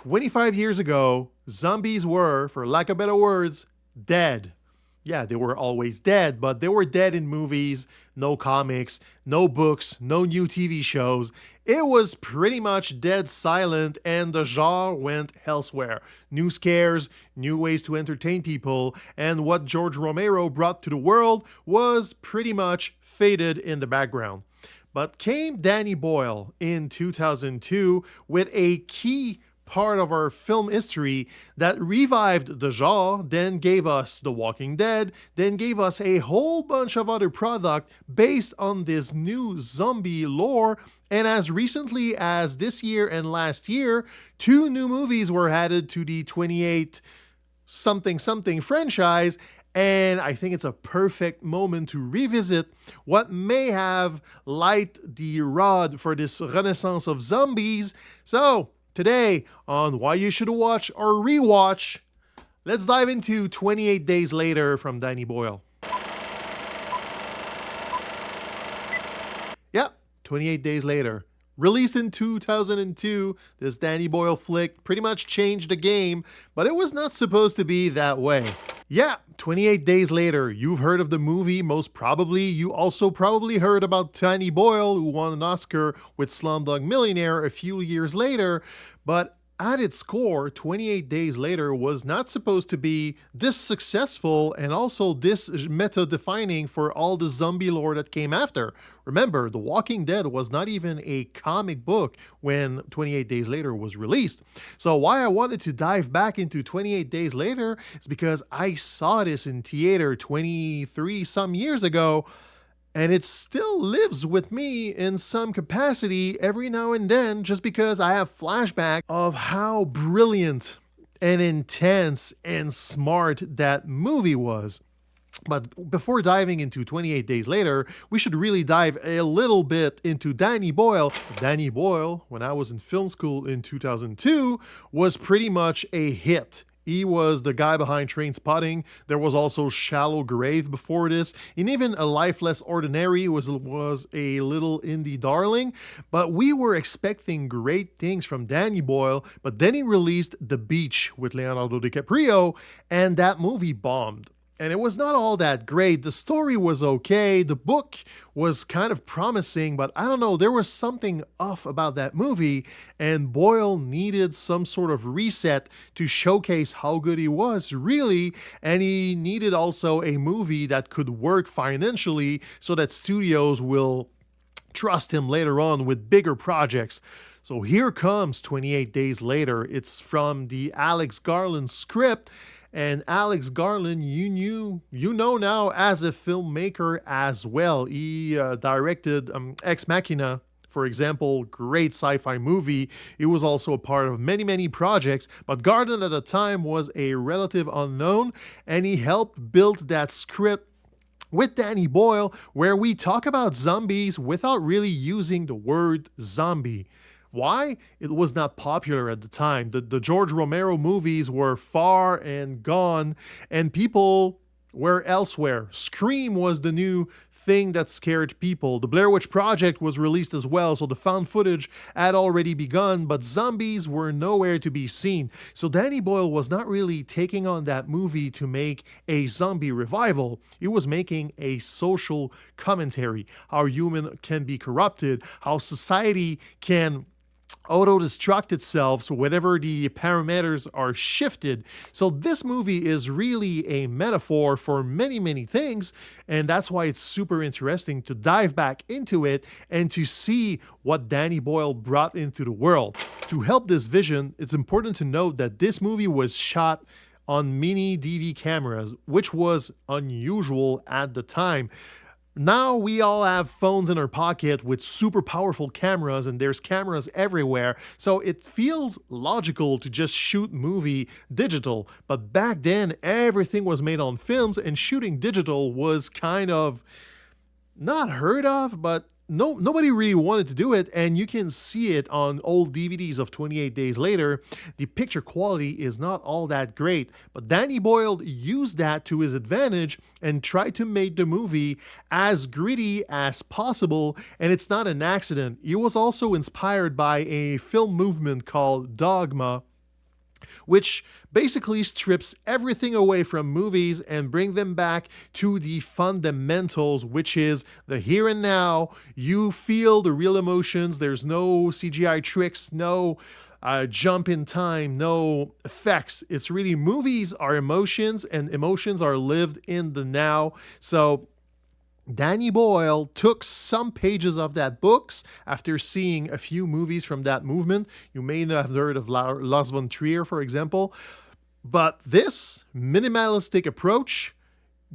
25 years ago, zombies were, for lack of better words, dead. Yeah, they were always dead, but they were dead in movies, no comics, no books, no new TV shows. It was pretty much dead silent, and the genre went elsewhere. New scares, new ways to entertain people, and what George Romero brought to the world was pretty much faded in the background. But came Danny Boyle in 2002 with a key part of our film history that revived the genre, then gave us The Walking Dead, then gave us a whole bunch of other product based on this new zombie lore. And as recently as this year and last year, two new movies were added to the 28 something something franchise. And I think it's a perfect moment to revisit what may have light the rod for this renaissance of zombies. So, today on Why You Should Watch or Rewatch, let's dive into 28 Days Later from Danny Boyle. Yeah, 28 Days Later. Released in 2002, this Danny Boyle flick pretty much changed the game, but it was not supposed to be that way. Yeah, 28 Days Later, you've heard of the movie, most probably. You also probably heard about Danny Boyle, who won an Oscar with Slumdog Millionaire a few years later, but at its core, 28 Days Later was not supposed to be this successful and also this meta-defining for all the zombie lore that came after. Remember, The Walking Dead was not even a comic book when 28 Days Later was released. So why I wanted to dive back into 28 Days Later is because I saw this in theater 23 some years ago, and it still lives with me in some capacity every now and then, just because I have flashback of how brilliant and intense and smart that movie was. But before diving into 28 Days Later, we should really dive a little bit into Danny Boyle. Danny Boyle, when I was in film school in 2002, was pretty much a hit. He was the guy behind Trainspotting. There was also Shallow Grave before this. And even A Life Less Ordinary was a little indie darling. But we were expecting great things from Danny Boyle. But then he released The Beach with Leonardo DiCaprio, and that movie bombed. And it was not all that great. The story was okay. The book was kind of promising, but I don't know, there was something off about that movie, and Boyle needed some sort of reset to showcase how good he was, really, and he needed also a movie that could work financially so that studios will trust him later on with bigger projects. So here comes 28 Days Later. It's from the Alex Garland script. And Alex Garland, you know now as a filmmaker as well. He directed Ex Machina, for example, great sci-fi movie. He was also a part of many, many projects, but Garland at the time was a relative unknown, and he helped build that script with Danny Boyle, where we talk about zombies without really using the word zombie. Why? It was not popular at the time. The George Romero movies were far and gone, and people were elsewhere. Scream was the new thing that scared people. The Blair Witch Project was released as well, so the found footage had already begun, but zombies were nowhere to be seen. So Danny Boyle was not really taking on that movie to make a zombie revival. He was making a social commentary, how human can be corrupted, how society can auto-destruct itself, so whenever the parameters are shifted. So this movie is really a metaphor for many, many things, and that's why it's super interesting to dive back into it and to see what Danny Boyle brought into the world. To help this vision, it's important to note that this movie was shot on mini DV cameras, which was unusual at the time. Now we all have phones in our pocket with super powerful cameras, and there's cameras everywhere, so it feels logical to just shoot movie digital. But back then, everything was made on films, and shooting digital was kind of not heard of, but nobody really wanted to do it, and you can see it on old DVDs of 28 Days Later. The picture quality is not all that great, but Danny Boyle used that to his advantage and tried to make the movie as gritty as possible, and it's not an accident. He was also inspired by a film movement called Dogma, which basically strips everything away from movies and bring them back to the fundamentals, which is the here and now. You feel the real emotions. There's no CGI tricks, no jump in time, no effects. It's really movies are emotions, and emotions are lived in the now. So Danny Boyle took some pages of that books after seeing a few movies from that movement. You may not have heard of Lars von Trier, for example, but this minimalistic approach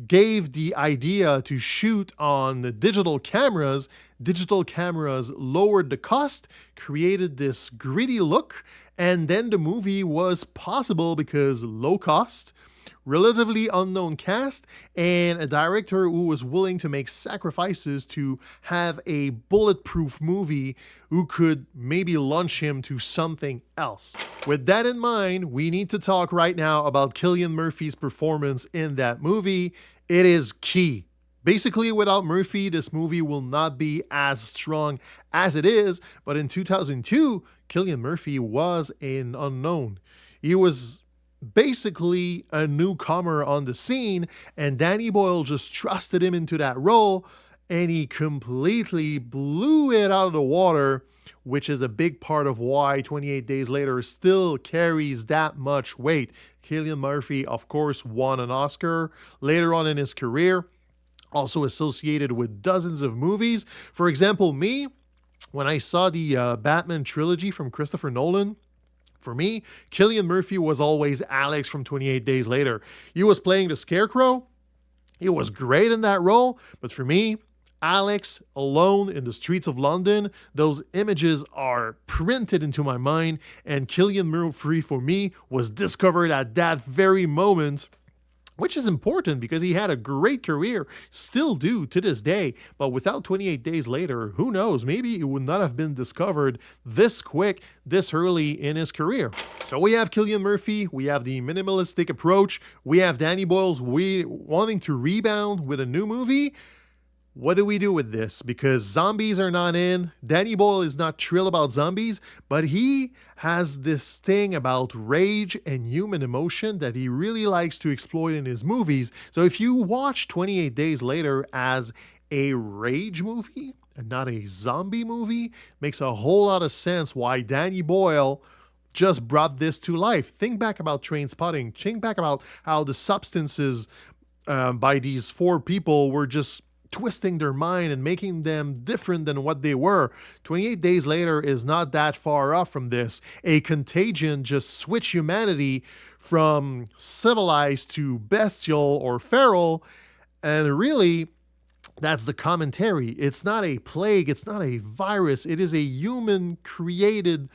gave the idea to shoot on digital cameras. Digital cameras lowered the cost, created this gritty look, and then the movie was possible because low cost, relatively unknown cast, and a director who was willing to make sacrifices to have a bulletproof movie who could maybe launch him to something else. With that in mind, we need to talk right now about Cillian Murphy's performance in that movie. It is key. Basically, without Murphy, this movie will not be as strong as it is, but in 2002, Cillian Murphy was an unknown. He was basically a newcomer on the scene, and Danny Boyle just trusted him into that role, and he completely blew it out of the water, which is a big part of why 28 Days Later still carries that much weight. Cillian Murphy, of course, won an Oscar later on in his career, also associated with dozens of movies. For example, me, when I saw the Batman trilogy from Christopher Nolan, for me, Cillian Murphy was always Alex from 28 Days Later. He was playing the Scarecrow. He was great in that role, but for me, Alex alone in the streets of London, those images are printed into my mind, and Cillian Murphy for me was discovered at that very moment, which is important because he had a great career, still do to this day. But without 28 Days Later, who knows? Maybe it would not have been discovered this quick, this early in his career. So we have Cillian Murphy, we have the minimalistic approach, we have Danny Boyle wanting to rebound with a new movie. What do we do with this? Because zombies are not in. Danny Boyle is not thrilled about zombies, but he has this thing about rage and human emotion that he really likes to exploit in his movies. So if you watch 28 Days Later as a rage movie and not a zombie movie, makes a whole lot of sense why Danny Boyle just brought this to life. Think back about Trainspotting. Think back about how the substances by these four people were just twisting their mind and making them different than what they were. 28 Days Later is not that far off from this. A contagion just switched humanity from civilized to bestial or feral, and really, that's the commentary. It's not a plague, it's not a virus, it is a human-created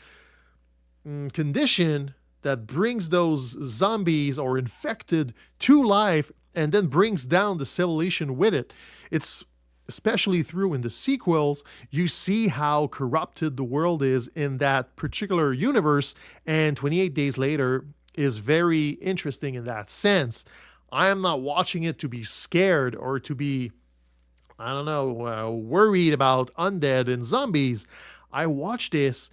condition that brings those zombies or infected to life and then brings down the civilization with it. It's especially through in the sequels, you see how corrupted the world is in that particular universe, and 28 Days Later is very interesting in that sense. I am not watching it to be scared or to be, worried about undead and zombies. I watch this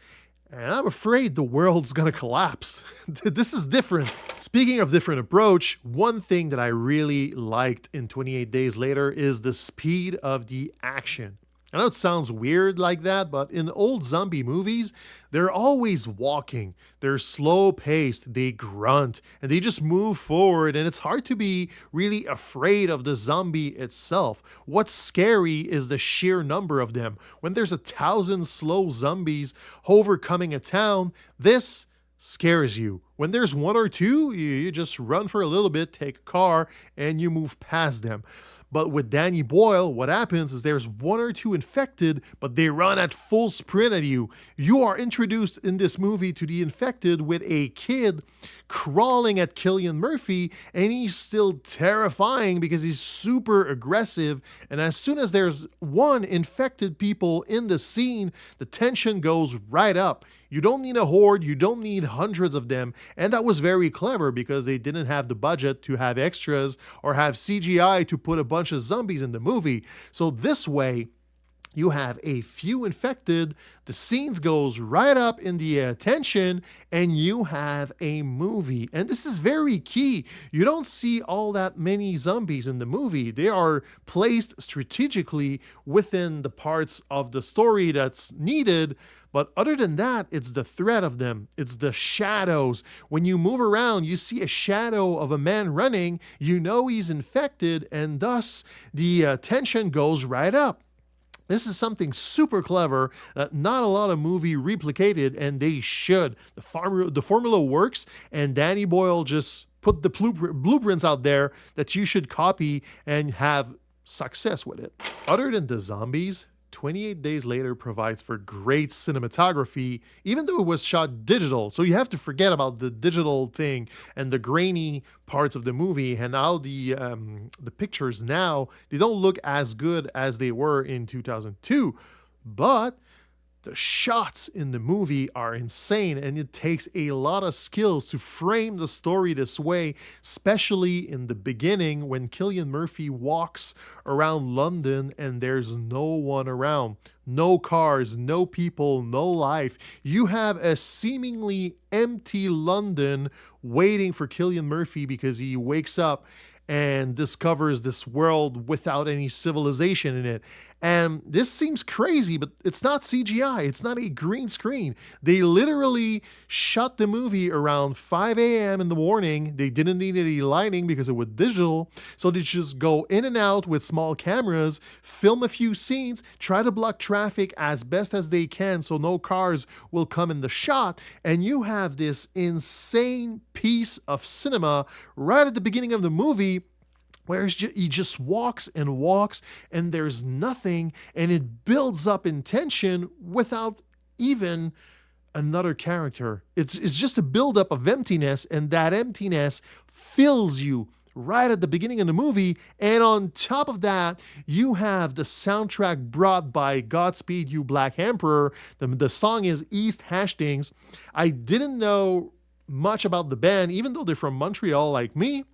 and I'm afraid the world's gonna collapse. This is different. Speaking of different approach, one thing that I really liked in 28 Days Later is the speed of the action. I know it sounds weird like that, but in old zombie movies, they're always walking. They're slow paced, they grunt, and they just move forward, and it's hard to be really afraid of the zombie itself. What's scary is the sheer number of them. When there's 1,000 slow zombies overcoming a town, this scares you. When there's one or two, you just run for a little bit, take a car, and you move past them. But with Danny Boyle, what happens is there's one or two infected, but they run at full sprint at you. You are introduced in this movie to the infected with a kid crawling at Cillian Murphy, and he's still terrifying because he's super aggressive. And as soon as there's one infected people in the scene, the tension goes right up. You don't need a horde, you don't need hundreds of them. And that was very clever because they didn't have the budget to have extras or have CGI to put a bunch of zombies in the movie. So this way, You have a few infected, the scenes goes right up in the tension, and you have a movie. And this is very key. You don't see all that many zombies in the movie. They are placed strategically within the parts of the story that's needed. But other than that, it's the threat of them. It's the shadows. When you move around, you see a shadow of a man running, you know he's infected, and thus the tension goes right up. This is something super clever that not a lot of movie replicated, and they should. The formula works, and Danny Boyle just put the blueprints out there that you should copy and have success with it. Other than the zombies, 28 Days Later provides for great cinematography, even though it was shot digital. So you have to forget about the digital thing and the grainy parts of the movie. And now the pictures now, they don't look as good as they were in 2002. But the shots in the movie are insane, and it takes a lot of skills to frame the story this way, especially in the beginning when Cillian Murphy walks around London and there's no one around. No cars, no people, no life. You have a seemingly empty London waiting for Cillian Murphy because he wakes up and discovers this world without any civilization in it. And this seems crazy, but it's not CGI. It's not a green screen. They literally shot the movie around 5 a.m. in the morning. They didn't need any lighting because it was digital. So they just go in and out with small cameras, film a few scenes, try to block traffic as best as they can so no cars will come in the shot. And you have this insane piece of cinema right at the beginning of the movie, where he just walks and walks and there's nothing, and it builds up in tension without even another character. It's just a buildup of emptiness, and that emptiness fills you right at the beginning of the movie. And on top of that, you have the soundtrack brought by Godspeed You Black Emperor. The song is East Hastings. I didn't know much about the band, even though they're from Montreal like me.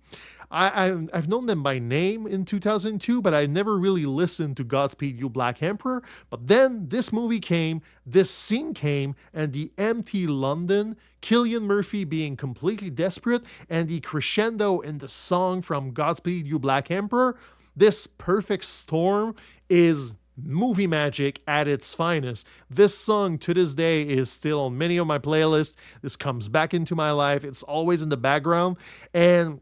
I've known them by name in 2002, but I never really listened to Godspeed You Black Emperor. But then this movie came, this scene came, and the empty London, Cillian Murphy being completely desperate, and the crescendo in the song from Godspeed You Black Emperor. This perfect storm is movie magic at its finest. This song to this day is still on many of my playlists. This comes back into my life. It's always in the background. And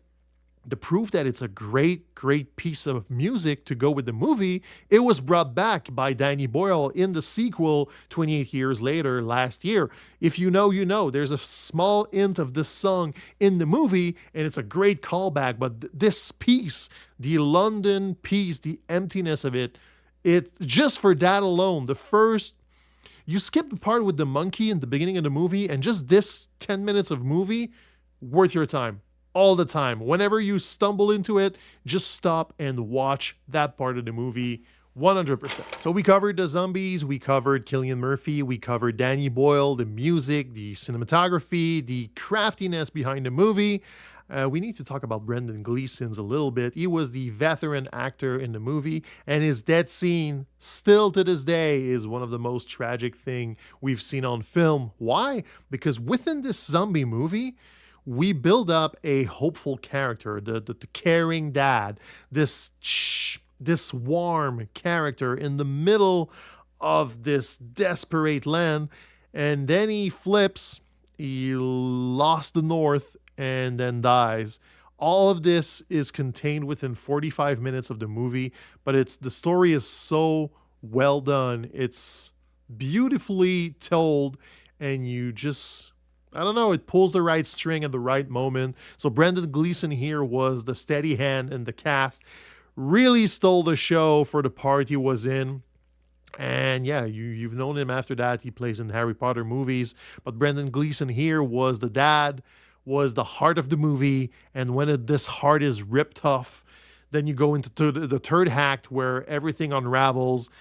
the proof that it's a great piece of music to go with the movie, it was brought back by Danny Boyle in the sequel 28 years later last year. If you know, you know. There's a small hint of this song in the movie, and it's a great callback. But this piece, the London piece, the emptiness of it, just for that alone, you skip the part with the monkey in the beginning of the movie, and just this 10 minutes of movie, worth your time. All the time. Whenever you stumble into it, just stop and watch that part of the movie 100%. So we covered the zombies, we covered Cillian Murphy, we covered Danny Boyle, the music, the cinematography, the craftiness behind the movie. We need to talk about Brendan Gleeson's a little bit. He was the veteran actor in the movie, and his death scene, still to this day, is one of the most tragic thing we've seen on film. Why? Because within this zombie movie, we build up a hopeful character, the caring dad, this warm character in the middle of this desperate land, and then he flips, he lost the North, and then dies. All of this is contained within 45 minutes of the movie, but the story is so well done. It's beautifully told, and I don't know, it pulls the right string at the right moment. So Brendan Gleeson here was the steady hand in the cast. Really stole the show for the part he was in. And yeah, you've known him after that. He plays in Harry Potter movies. But Brendan Gleeson here was the dad, was the heart of the movie. And when this heart is ripped off, then you go into the third act where everything unravels.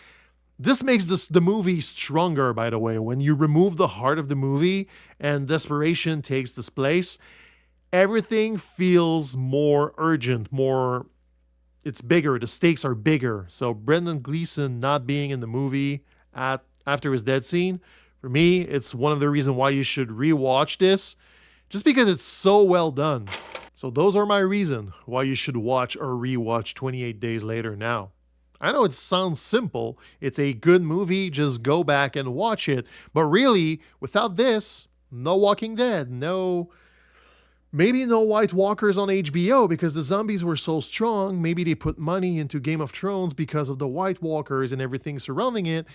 This makes the movie stronger, by the way. When you remove the heart of the movie and desperation takes this place, everything feels more urgent, more it's bigger. The stakes are bigger. So Brendan Gleeson not being in the movie after his death scene, for me, it's one of the reasons why you should rewatch this, just because it's so well done. So those are my reasons why you should watch or rewatch 28 Days Later now. I know it sounds simple. It's a good movie. Just go back and watch it. But really, without this, no Walking Dead, maybe no White Walkers on HBO because the zombies were so strong. Maybe they put money into Game of Thrones because of the White Walkers and everything surrounding it.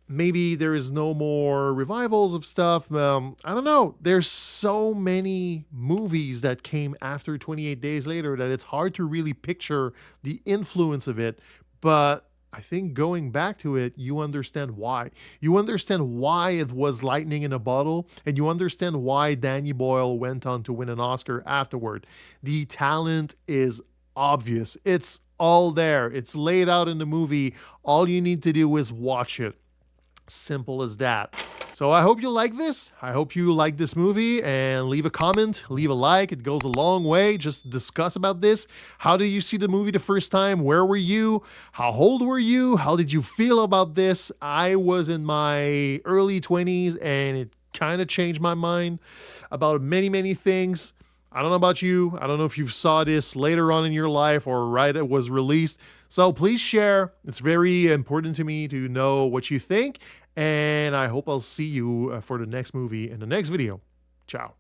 Maybe there is no more revivals of stuff. I don't know. There's so many movies that came after 28 Days Later that it's hard to really picture the influence of it. But I think going back to it, you understand why. You understand why it was lightning in a bottle, and you understand why Danny Boyle went on to win an Oscar afterward. The talent is obvious. It's all there. It's laid out in the movie. All you need to do is watch it. Simple as that. So I hope you like this. I hope you like this movie, and leave a comment, leave a like. It goes a long way. Just discuss about this. How did you see the movie the first time? Where were you? How old were you? How did you feel about this? I was in my early 20s and it kind of changed my mind about many, many things. I don't know about you. I don't know if you saw this later on in your life or right it was released. So please share. It's very important to me to know what you think. And I hope I'll see you for the next movie in the next video. Ciao.